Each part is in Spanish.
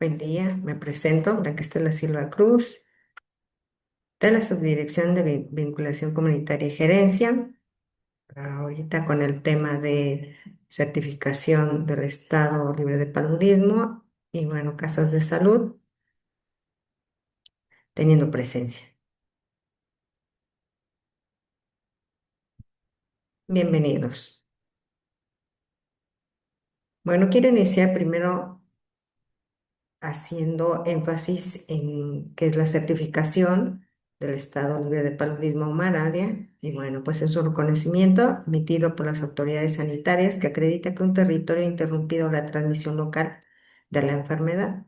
Buen día, me presento, Blanca Estela Silva Cruz, de la Subdirección de Vinculación Comunitaria y Gerencia, ahorita con el tema de certificación del Estado libre de paludismo y bueno, casas de salud, teniendo presencia. Bienvenidos. Bueno, quiero iniciar primero haciendo énfasis en qué es la certificación del Estado libre de paludismo humanaria y bueno, pues es un reconocimiento emitido por las autoridades sanitarias que acredita que un territorio ha interrumpido la transmisión local de la enfermedad.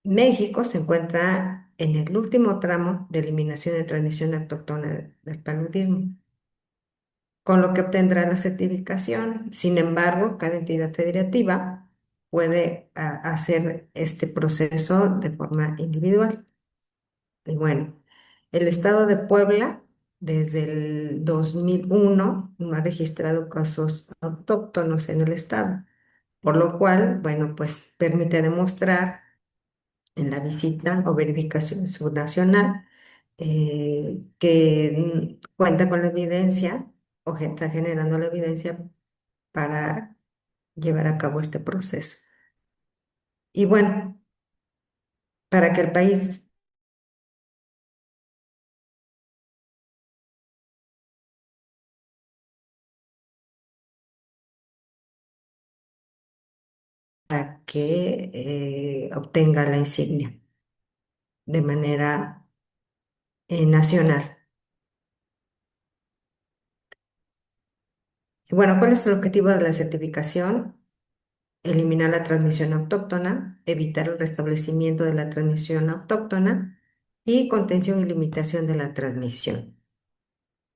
México se encuentra en el último tramo de eliminación de transmisión autóctona del paludismo, con lo que obtendrá la certificación. Sin embargo, cada entidad federativa puede hacer este proceso de forma individual. Y bueno, el estado de Puebla, desde el 2001 no ha registrado casos autóctonos en el estado, por lo cual, bueno, pues permite demostrar en la visita o verificación subnacional que cuenta con la evidencia o que está generando la evidencia para llevar a cabo este proceso. Y bueno, para que el país, para que obtenga la insignia de manera nacional. Y bueno, ¿cuál es el objetivo de la certificación? Eliminar la transmisión autóctona, evitar el restablecimiento de la transmisión autóctona y contención y limitación de la transmisión.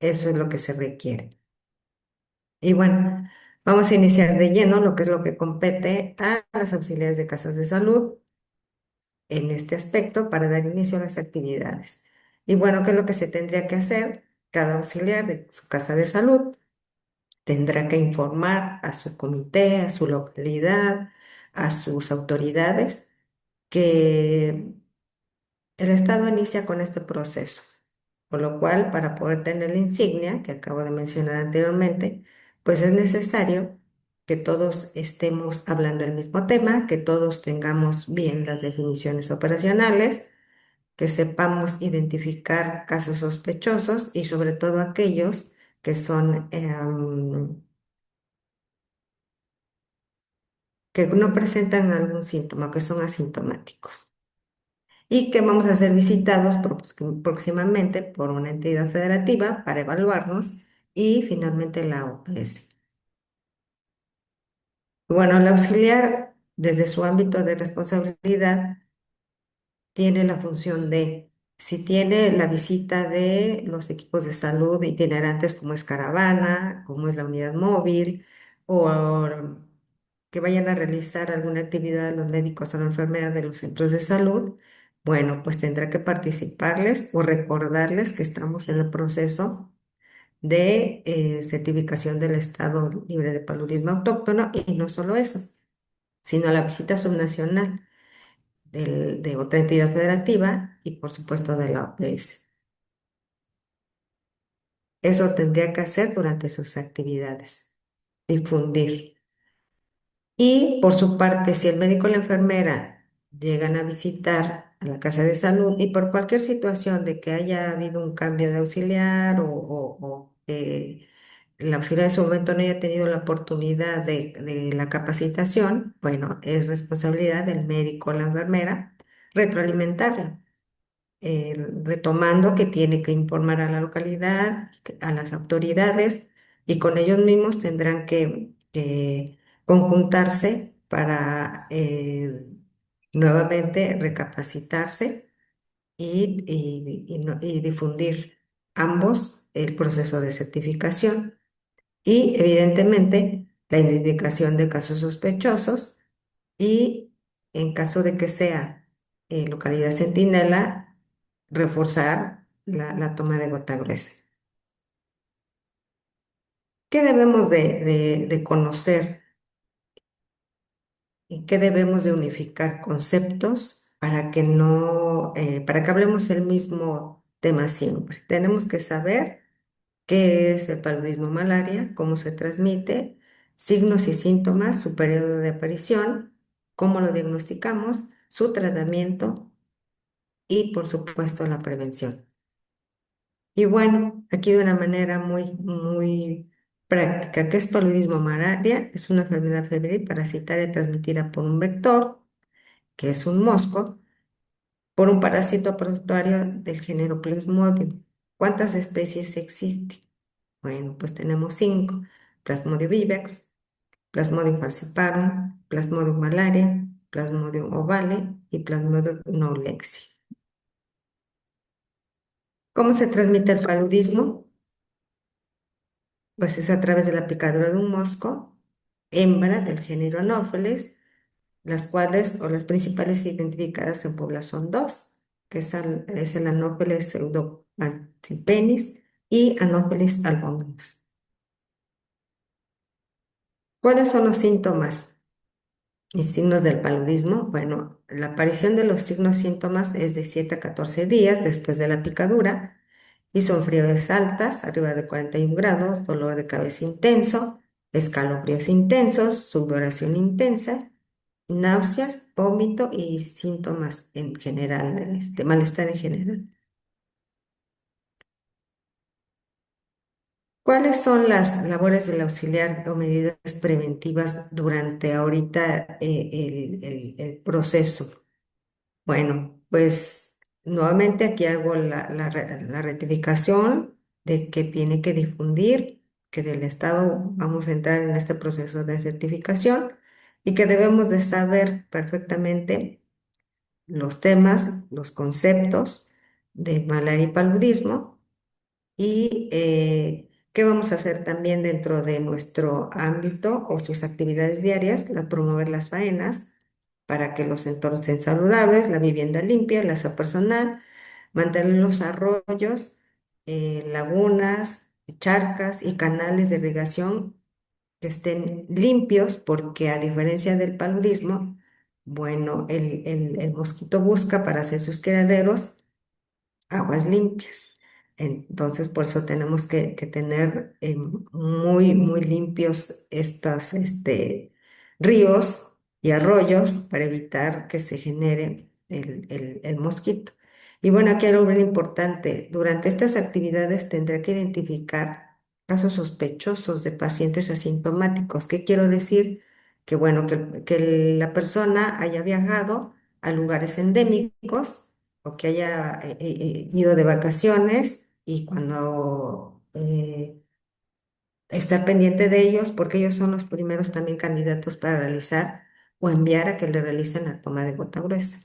Eso es lo que se requiere. Y bueno, vamos a iniciar de lleno lo que es lo que compete a las auxiliares de casas de salud en este aspecto para dar inicio a las actividades. Y bueno, ¿qué es lo que se tendría que hacer? Cada auxiliar de su casa de salud tendrá que informar a su comité, a su localidad, a sus autoridades que el Estado inicia con este proceso. Por lo cual, para poder tener la insignia que acabo de mencionar anteriormente, pues es necesario que todos estemos hablando el mismo tema, que todos tengamos bien las definiciones operacionales, que sepamos identificar casos sospechosos y sobre todo aquellos que son que no presentan algún síntoma, que son asintomáticos y que vamos a ser visitados próximamente por una entidad federativa para evaluarnos y finalmente la OPS. Bueno, el auxiliar, desde su ámbito de responsabilidad, tiene la función de, si tiene la visita de los equipos de salud itinerantes como es caravana, como es la unidad móvil, o que vayan a realizar alguna actividad los médicos o la enfermera de los centros de salud, bueno, pues tendrá que participarles o recordarles que estamos en el proceso de certificación del Estado libre de paludismo autóctono y no solo eso, sino la visita subnacional de otra entidad federativa y por supuesto de la OPS. Eso tendría que hacer durante sus actividades, difundir. Y por su parte, si el médico o la enfermera llegan a visitar a la casa de salud y por cualquier situación de que haya habido un cambio de auxiliar o que el auxiliar en su momento no haya tenido la oportunidad de la capacitación, bueno, es responsabilidad del médico o la enfermera retroalimentarla, retomando que tiene que informar a la localidad, a las autoridades, y con ellos mismos tendrán que conjuntarse para nuevamente recapacitarse y difundir ambos el proceso de certificación y evidentemente la identificación de casos sospechosos y en caso de que sea localidad centinela, reforzar la toma de gota gruesa. ¿Qué debemos de conocer y que debemos de unificar conceptos para que no, para que hablemos el mismo tema siempre. Tenemos que saber qué es el paludismo malaria, cómo se transmite, signos y síntomas, su periodo de aparición, cómo lo diagnosticamos, su tratamiento y, por supuesto, la prevención. Y bueno, aquí de una manera muy práctica, ¿qué es paludismo malaria? Es una enfermedad febril parasitaria transmitida por un vector, que es un mosco, por un parásito protozoario del género Plasmodium. ¿Cuántas especies existen? Bueno, pues tenemos cinco: Plasmodium vivax, Plasmodium falciparum, Plasmodium malaria, Plasmodium ovale y Plasmodium knowlexi. ¿Cómo se transmite el paludismo? Pues es a través de la picadura de un mosco, hembra del género Anopheles, las cuales o las principales identificadas en Puebla son dos, que es el Anopheles pseudoancipenis y Anopheles albóminis. ¿Cuáles son los síntomas y signos del paludismo? Bueno, la aparición de los signos síntomas es de 7 a 14 días después de la picadura y son fiebres altas, arriba de 41 grados, dolor de cabeza intenso, escalofríos intensos, sudoración intensa, náuseas, vómito y síntomas en general, malestar en general. ¿Cuáles son las labores del auxiliar o medidas preventivas durante ahorita el proceso? Bueno, pues nuevamente aquí hago la rectificación de que tiene que difundir, que del Estado vamos a entrar en este proceso de certificación y que debemos de saber perfectamente los temas, los conceptos de malaria y paludismo y qué vamos a hacer también dentro de nuestro ámbito o sus actividades diarias, promover las faenas para que los entornos estén saludables, la vivienda limpia, el aseo personal, mantener los arroyos, lagunas, charcas y canales de irrigación que estén limpios, porque a diferencia del paludismo, bueno, el mosquito busca para hacer sus criaderos aguas limpias. Entonces, por eso tenemos que tener muy limpios estos ríos y arroyos para evitar que se genere el mosquito. Y bueno, aquí hay algo bien importante. Durante estas actividades tendrá que identificar casos sospechosos de pacientes asintomáticos. ¿Qué quiero decir? Que bueno, que la persona haya viajado a lugares endémicos o que haya ido de vacaciones y cuando estar pendiente de ellos, porque ellos son los primeros también candidatos para realizar o enviar a que le realicen la toma de gota gruesa.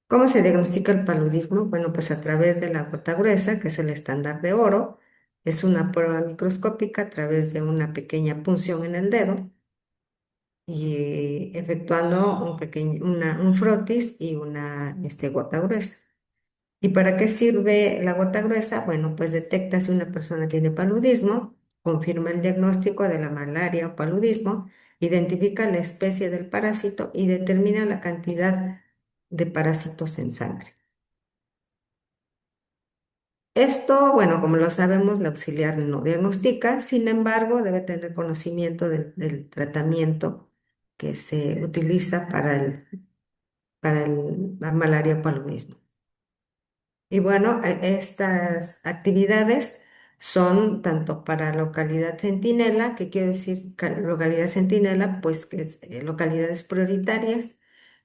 ¿Cómo se diagnostica el paludismo? Bueno, pues a través de la gota gruesa, que es el estándar de oro. Es una prueba microscópica a través de una pequeña punción en el dedo y efectuando un frotis y una gota gruesa. ¿Y para qué sirve la gota gruesa? Bueno, pues detecta si una persona tiene paludismo, confirma el diagnóstico de la malaria o paludismo, identifica la especie del parásito y determina la cantidad de parásitos en sangre. Esto, bueno, como lo sabemos, la auxiliar no diagnostica, sin embargo, debe tener conocimiento del tratamiento que se utiliza para la malaria o paludismo. Y bueno, estas actividades son tanto para localidad centinela, que quiere decir localidad centinela, pues que es localidades prioritarias,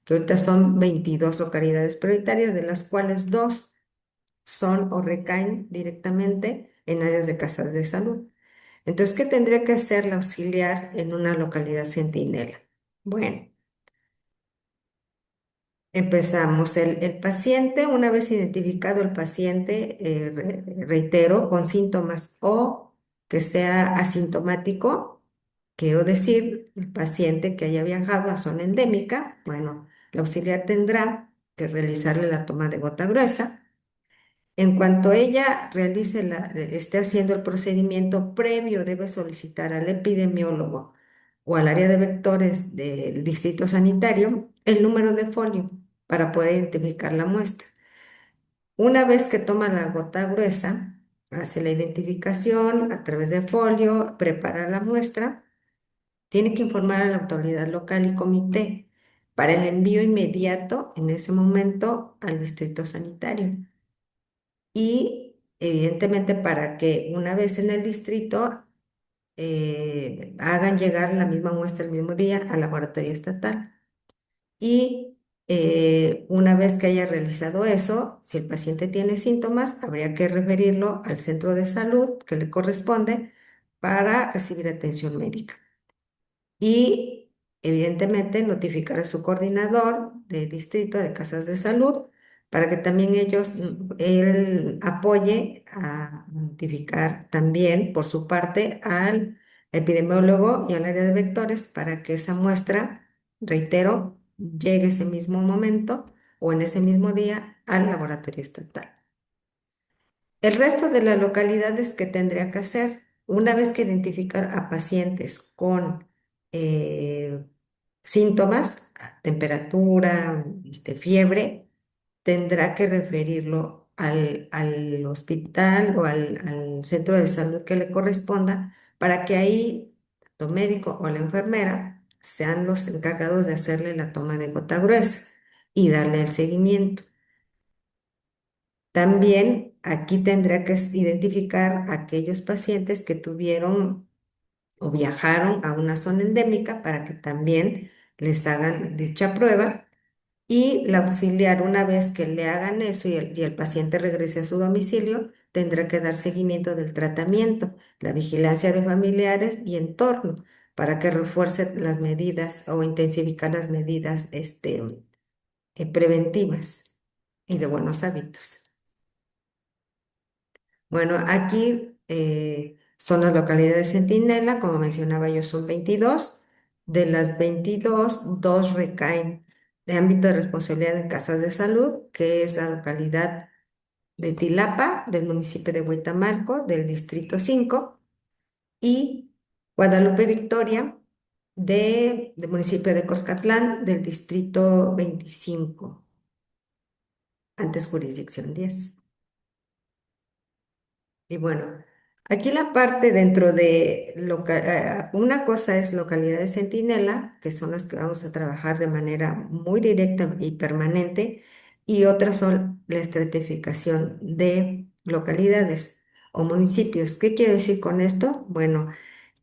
que ahorita son 22 localidades prioritarias, de las cuales dos son o recaen directamente en áreas de casas de salud. Entonces, ¿qué tendría que hacer la auxiliar en una localidad centinela? Bueno. Empezamos. El paciente, una vez identificado el paciente, reitero, con síntomas o que sea asintomático, quiero decir, el paciente que haya viajado a zona endémica, bueno, la auxiliar tendrá que realizarle la toma de gota gruesa. En cuanto ella esté haciendo el procedimiento previo, debe solicitar al epidemiólogo o al área de vectores del distrito sanitario el número de folio para poder identificar la muestra. Una vez que toma la gota gruesa, hace la identificación a través de folio, prepara la muestra, tiene que informar a la autoridad local y comité para el envío inmediato en ese momento al distrito sanitario. Y evidentemente para que una vez en el distrito hagan llegar la misma muestra el mismo día al laboratorio estatal. Y una vez que haya realizado eso, si el paciente tiene síntomas, habría que referirlo al centro de salud que le corresponde para recibir atención médica. Y evidentemente notificar a su coordinador de distrito de casas de salud para que también él apoye a notificar también por su parte al epidemiólogo y al área de vectores para que esa muestra, reitero, llegue ese mismo momento o en ese mismo día al laboratorio estatal. El resto de las localidades que tendría que hacer, una vez que identificar a pacientes con eh, síntomas, temperatura, fiebre, tendrá que referirlo al hospital o al centro de salud que le corresponda para que ahí tu médico o la enfermera sean los encargados de hacerle la toma de gota gruesa y darle el seguimiento. También aquí tendrá que identificar aquellos pacientes que tuvieron o viajaron a una zona endémica para que también les hagan dicha prueba y la auxiliar, una vez que le hagan eso y el paciente regrese a su domicilio, tendrá que dar seguimiento del tratamiento, la vigilancia de familiares y entorno para que refuerce las medidas o intensificar las medidas preventivas y de buenos hábitos. Bueno, aquí son las localidades centinela, como mencionaba yo, son 22. De las 22, dos recaen de ámbito de responsabilidad de casas de salud, que es la localidad de Tilapa, del municipio de Huitamalco, del distrito 5, y Guadalupe Victoria, del municipio de Coscatlán, del distrito 25, antes jurisdicción 10. Y bueno, aquí la parte dentro de una cosa es localidades centinela, que son las que vamos a trabajar de manera muy directa y permanente, y otras son la estratificación de localidades o municipios. ¿Qué quiere decir con esto? Bueno,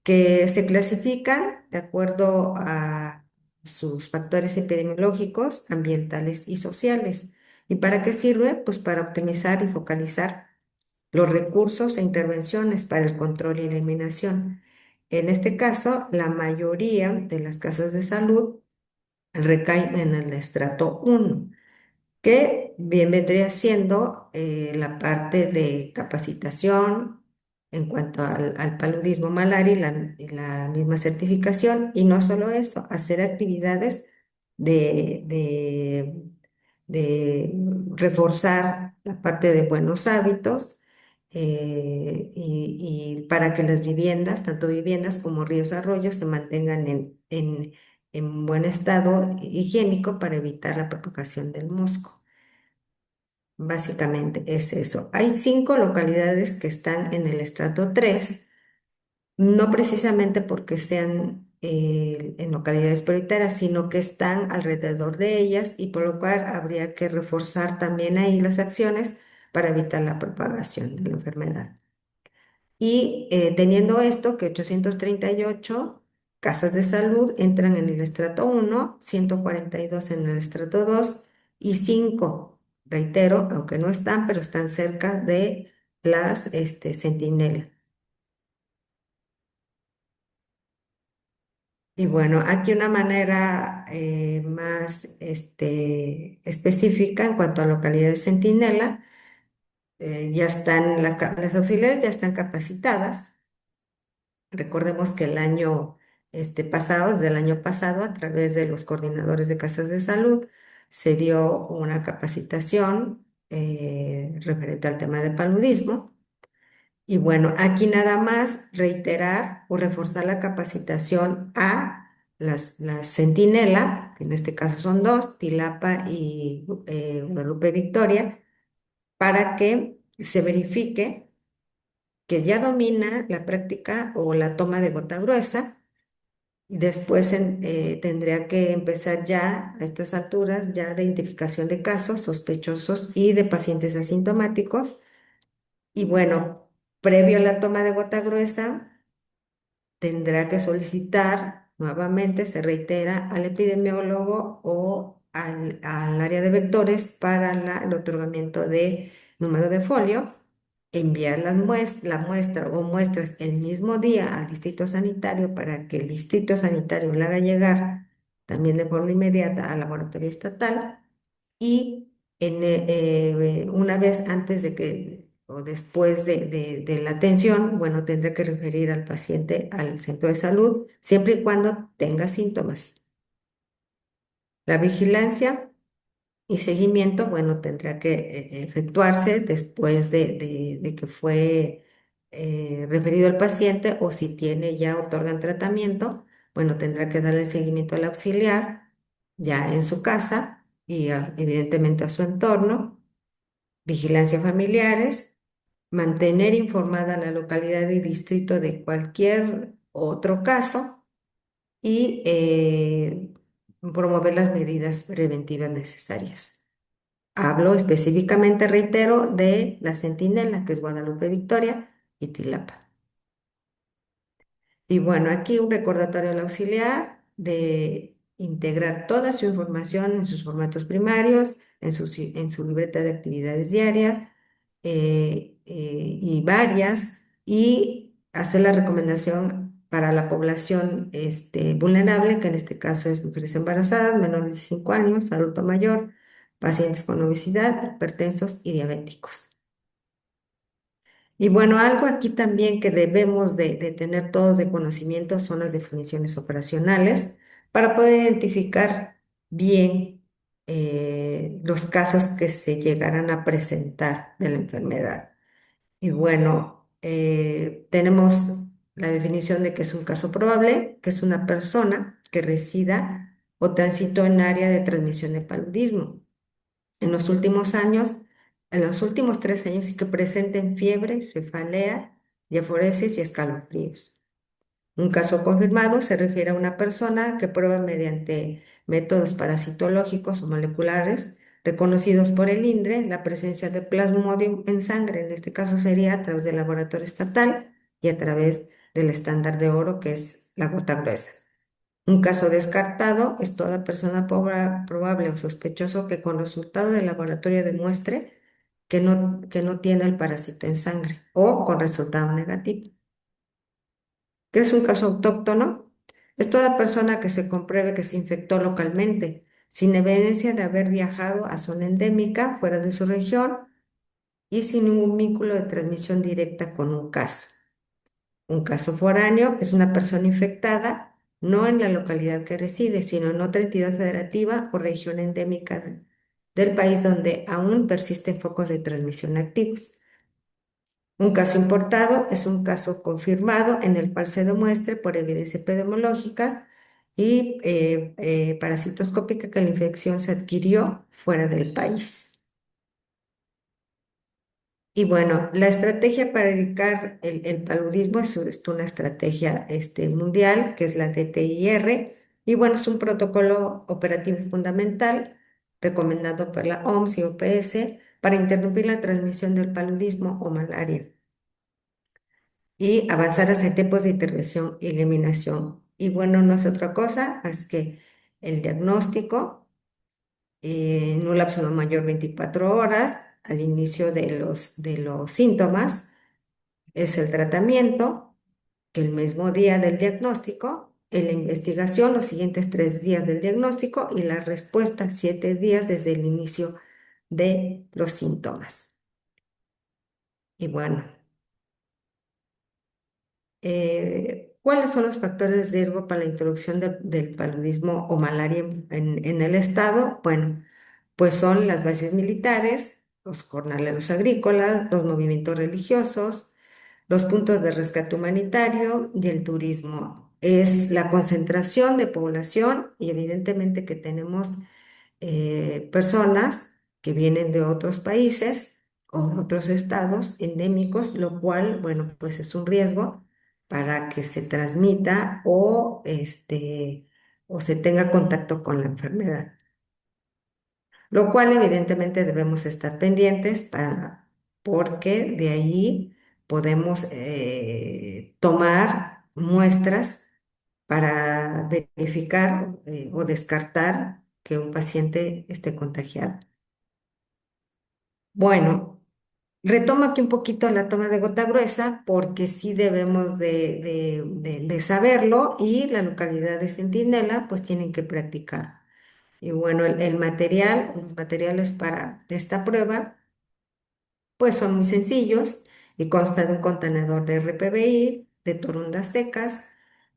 que se clasifican de acuerdo a sus factores epidemiológicos, ambientales y sociales. ¿Y para qué sirve? Pues para optimizar y focalizar los recursos e intervenciones para el control y eliminación. En este caso, la mayoría de las casas de salud recaen en el estrato 1, que bien vendría siendo la parte de capacitación en cuanto al paludismo malaria y la misma certificación, y no solo eso, hacer actividades de, de, de reforzar la parte de buenos hábitos y para que las viviendas, tanto viviendas como ríos, arroyos, se mantengan en buen estado higiénico para evitar la propagación del mosco. Básicamente es eso. Hay 5 localidades que están en el estrato 3, no precisamente porque sean en localidades prioritarias, sino que están alrededor de ellas y por lo cual habría que reforzar también ahí las acciones para evitar la propagación de la enfermedad. Y teniendo esto, que 838 casas de salud entran en el estrato 1, 142 en el estrato 2 y 5, reitero, aunque no están, pero están cerca de las centinelas. Y bueno, aquí una manera más específica en cuanto a localidades centinela, ya están las auxiliares ya están capacitadas. Recordemos que el año pasado, desde el año pasado, a través de los coordinadores de casas de salud, se dio una capacitación referente al tema de paludismo Y bueno, aquí nada más reiterar o reforzar la capacitación a las centinela, que en este caso son dos, Tilapa y Guadalupe Victoria, para que se verifique que ya domina la práctica o la toma de gota gruesa. Y después tendría que empezar ya a estas alturas ya de identificación de casos sospechosos y de pacientes asintomáticos. Y bueno, previo a la toma de gota gruesa, tendrá que solicitar nuevamente, se reitera, al epidemiólogo o al área de vectores para el otorgamiento de número de folio, enviar la muestra o muestras el mismo día al distrito sanitario para que el distrito sanitario la haga llegar también de forma inmediata al laboratorio estatal y una vez antes de que o después de la atención, bueno, tendrá que referir al paciente al centro de salud, siempre y cuando tenga síntomas. La vigilancia y seguimiento, bueno, tendrá que efectuarse después de que fue referido al paciente o si tiene ya otorgan tratamiento, bueno, tendrá que darle seguimiento al auxiliar ya en su casa y evidentemente a su entorno, vigilancia familiares, mantener informada la localidad y distrito de cualquier otro caso y promover las medidas preventivas necesarias. Hablo específicamente, reitero, de la centinela, que es Guadalupe Victoria y Tilapa. Y bueno, aquí un recordatorio al auxiliar de integrar toda su información en sus formatos primarios, en su libreta de actividades diarias y varias, y hacer la recomendación para la población vulnerable, que en este caso es mujeres embarazadas, menores de 5 años, adulto mayor, pacientes con obesidad, hipertensos y diabéticos. Y bueno, algo aquí también que debemos de tener todos de conocimiento son las definiciones operacionales para poder identificar bien los casos que se llegarán a presentar de la enfermedad. Y bueno, tenemos la definición de que es un caso probable, que es una persona que resida o transitó en área de transmisión de paludismo en los últimos años, en los últimos 3 años, y que presenten fiebre, cefalea, diaforesis y escalofríos. Un caso confirmado se refiere a una persona que prueba mediante métodos parasitológicos o moleculares reconocidos por el INDRE la presencia de Plasmodium en sangre. En este caso sería a través del laboratorio estatal y a través del estándar de oro que es la gota gruesa. Un caso descartado es toda persona probable o sospechoso que con resultado del laboratorio demuestre que no tiene el parásito en sangre o con resultado negativo. ¿Qué es un caso autóctono? Es toda persona que se compruebe que se infectó localmente, sin evidencia de haber viajado a zona endémica fuera de su región y sin ningún vínculo de transmisión directa con un caso. Un caso foráneo es una persona infectada no en la localidad que reside, sino en otra entidad federativa o región endémica del país donde aún persisten focos de transmisión activos. Un caso importado es un caso confirmado en el cual se demuestre por evidencia epidemiológica y parasitoscópica que la infección se adquirió fuera del país. Y bueno, la estrategia para erradicar el paludismo es una estrategia mundial, que es la DTIR, y bueno, es un protocolo operativo fundamental recomendado por la OMS y OPS para interrumpir la transmisión del paludismo o malaria y avanzar hacia tiempos de intervención y eliminación. Y bueno, no es otra cosa más que el diagnóstico en un lapso no mayor de 24 horas al inicio de los síntomas, es el tratamiento, que el mismo día del diagnóstico, en la investigación los siguientes 3 días del diagnóstico y la respuesta 7 días desde el inicio de los síntomas. Y bueno, ¿cuáles son los factores de riesgo para la introducción del paludismo o malaria en el estado? Bueno, pues son las bases militares, los jornaleros agrícolas, los movimientos religiosos, Los puntos de rescate humanitario y el turismo. Es la concentración de población y evidentemente que tenemos personas que vienen de otros países o de otros estados endémicos, lo cual, bueno, pues es un riesgo para que se transmita o se tenga contacto con la enfermedad, lo cual evidentemente debemos estar pendientes porque de ahí podemos tomar muestras para verificar o descartar que un paciente esté contagiado. Bueno, retomo aquí un poquito la toma de gota gruesa porque sí debemos de saberlo y la localidad de Centinela pues tienen que practicar. Y bueno, los materiales para esta prueba pues son muy sencillos y consta de un contenedor de RPBI, de torundas secas,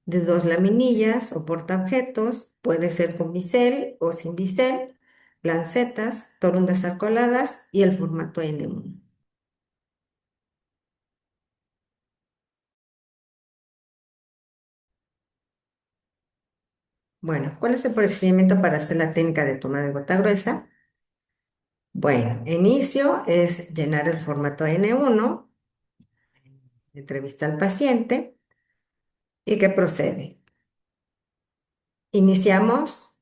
de dos laminillas o portaobjetos, puede ser con bisel o sin bisel, lancetas, torundas alcoholadas y el formato N1. Bueno, ¿cuál es el procedimiento para hacer la técnica de toma de gota gruesa? Bueno, inicio es llenar el formato N1, entrevista al paciente y qué procede. Iniciamos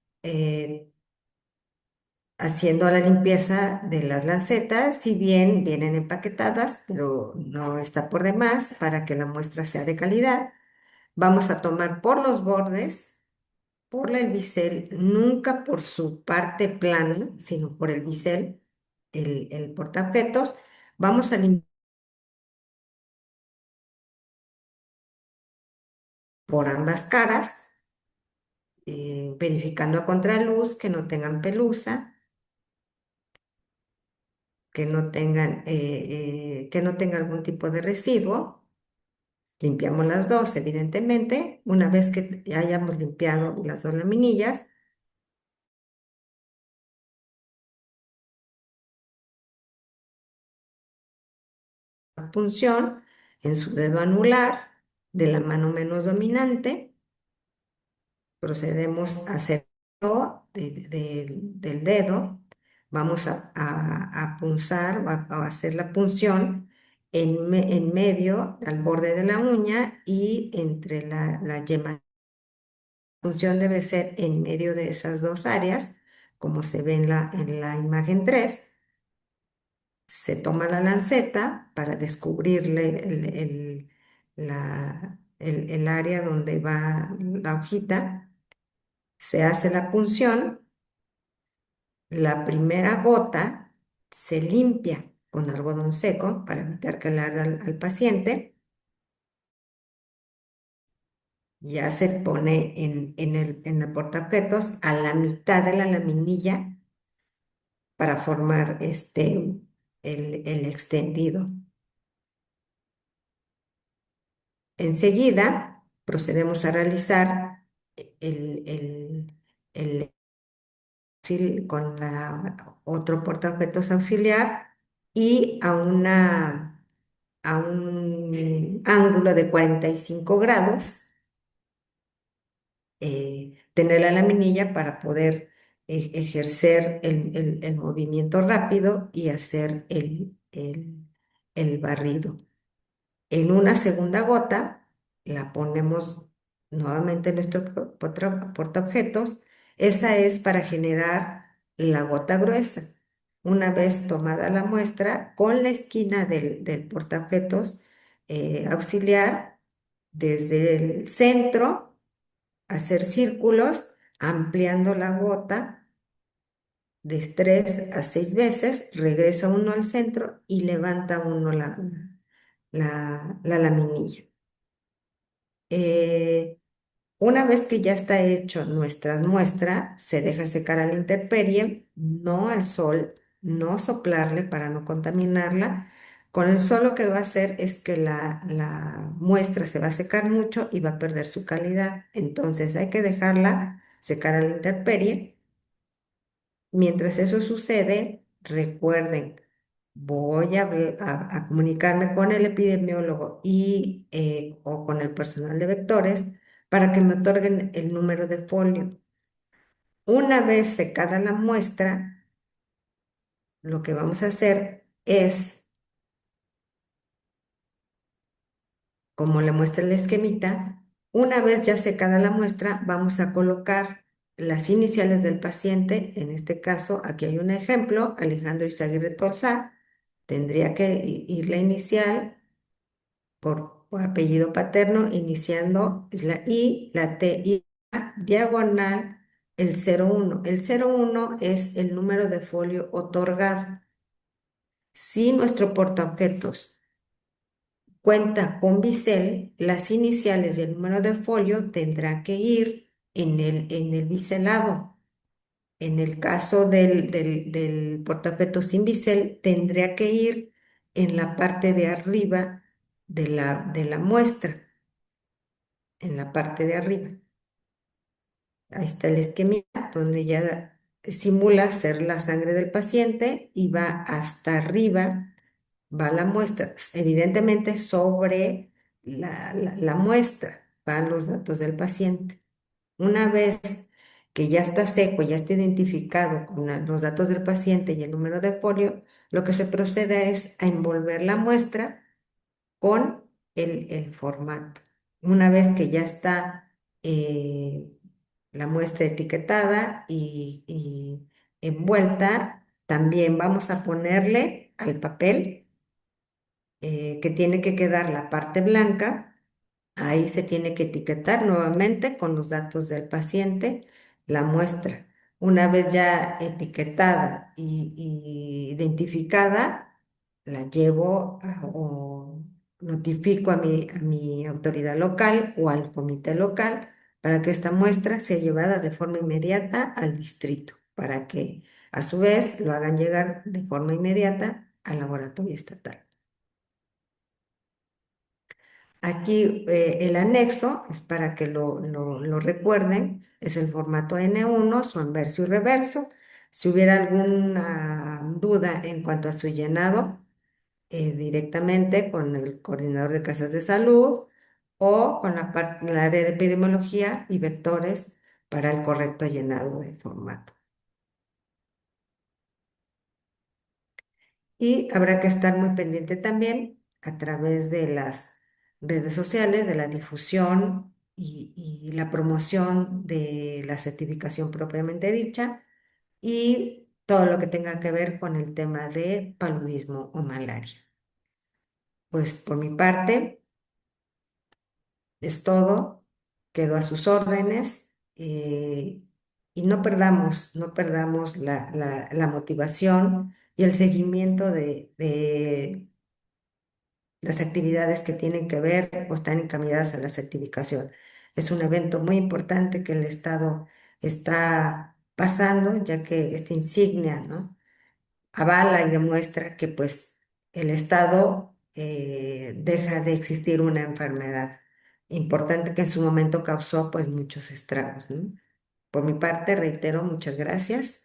haciendo la limpieza de las lancetas, si bien vienen empaquetadas, pero no está por demás para que la muestra sea de calidad. Vamos a tomar por los bordes, por el bisel, nunca por su parte plana, sino por el bisel, el portaobjetos. Vamos a limpiar por ambas caras, verificando a contraluz que no tengan pelusa, que no tenga algún tipo de residuo. Limpiamos las dos, evidentemente. Una vez que ya hayamos limpiado las dos laminillas, la punción en su dedo anular de la mano menos dominante, procedemos a hacer del dedo, vamos a punzar, a hacer la punción en medio, al borde de la uña y entre la yema. La punción debe ser en medio de esas dos áreas, como se ve en la imagen 3. Se toma la lanceta para descubrirle el área donde va la hojita, se hace la punción, la primera gota se limpia con algodón seco para evitar que le arda al paciente, ya se pone en el portaobjetos a la mitad de la laminilla para formar el extendido. Enseguida procedemos a realizar el, el, el con otro portaobjetos auxiliar y a un ángulo de 45 grados, tener la laminilla para poder ejercer el movimiento rápido y hacer el barrido. En una segunda gota la ponemos nuevamente en nuestro portaobjetos. Esa es para generar la gota gruesa. Una vez tomada la muestra, con la esquina del portaobjetos auxiliar, desde el centro, hacer círculos, ampliando la gota de 3 a 6 veces, regresa uno al centro y levanta uno la laminilla. Eh, una vez que ya está hecho nuestra muestra, se deja secar a la intemperie, no al sol, no soplarle para no contaminarla. Con el sol lo que va a hacer es que la muestra se va a secar mucho y va a perder su calidad. Entonces hay que dejarla secar a la intemperie. Mientras eso sucede, recuerden voy a comunicarme con el epidemiólogo o con el personal de vectores para que me otorguen el número de folio. Una vez secada la muestra, lo que vamos a hacer es, como le muestra el esquemita, una vez ya secada la muestra, vamos a colocar las iniciales del paciente. En este caso, aquí hay un ejemplo, Alejandro Izaguirre Tolzá. Tendría que ir la inicial por apellido paterno, iniciando es la I, la T y la diagonal, el 01. El 01 es el número de folio otorgado. Si nuestro portaobjetos cuenta con bisel, las iniciales y el número de folio tendrá que ir en el biselado. En el caso del portaobjetos sin bisel, tendría que ir en la parte de arriba de la muestra, en la parte de arriba. Ahí está el esquemita donde ya simula ser la sangre del paciente y va hasta arriba, va la muestra. Evidentemente sobre la muestra van los datos del paciente. Una vez que ya está seco, ya está identificado con los datos del paciente y el número de folio, lo que se procede es a envolver la muestra con el formato. Una vez que ya está la muestra etiquetada y envuelta, también vamos a ponerle al papel que tiene que quedar la parte blanca. Ahí se tiene que etiquetar nuevamente con los datos del paciente la muestra. Una vez ya etiquetada y identificada, la llevo o notifico a mi autoridad local o al comité local para que esta muestra sea llevada de forma inmediata al distrito, para que a su vez lo hagan llegar de forma inmediata al laboratorio estatal. Aquí el anexo es para que lo recuerden, es el formato N1, su anverso y reverso. Si hubiera alguna duda en cuanto a su llenado, directamente con el coordinador de casas de salud o con la área de epidemiología y vectores para el correcto llenado del formato. Y habrá que estar muy pendiente también a través de las redes sociales, de la difusión y la promoción de la certificación propiamente dicha y todo lo que tenga que ver con el tema de paludismo o malaria. Pues por mi parte es todo, quedo a sus órdenes y no perdamos la motivación y el seguimiento de las actividades que tienen que ver o están encaminadas a la certificación. Es un evento muy importante que el Estado está pasando, ya que esta insignia, ¿no?, avala y demuestra que pues el Estado deja de existir una enfermedad importante que en su momento causó pues muchos estragos, ¿no? Por mi parte, reitero, muchas gracias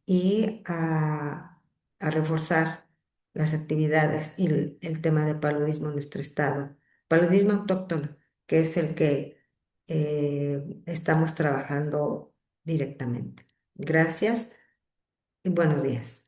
y a reforzar las actividades y el tema de paludismo en nuestro estado. Paludismo autóctono, que es el que estamos trabajando directamente. Gracias y buenos días.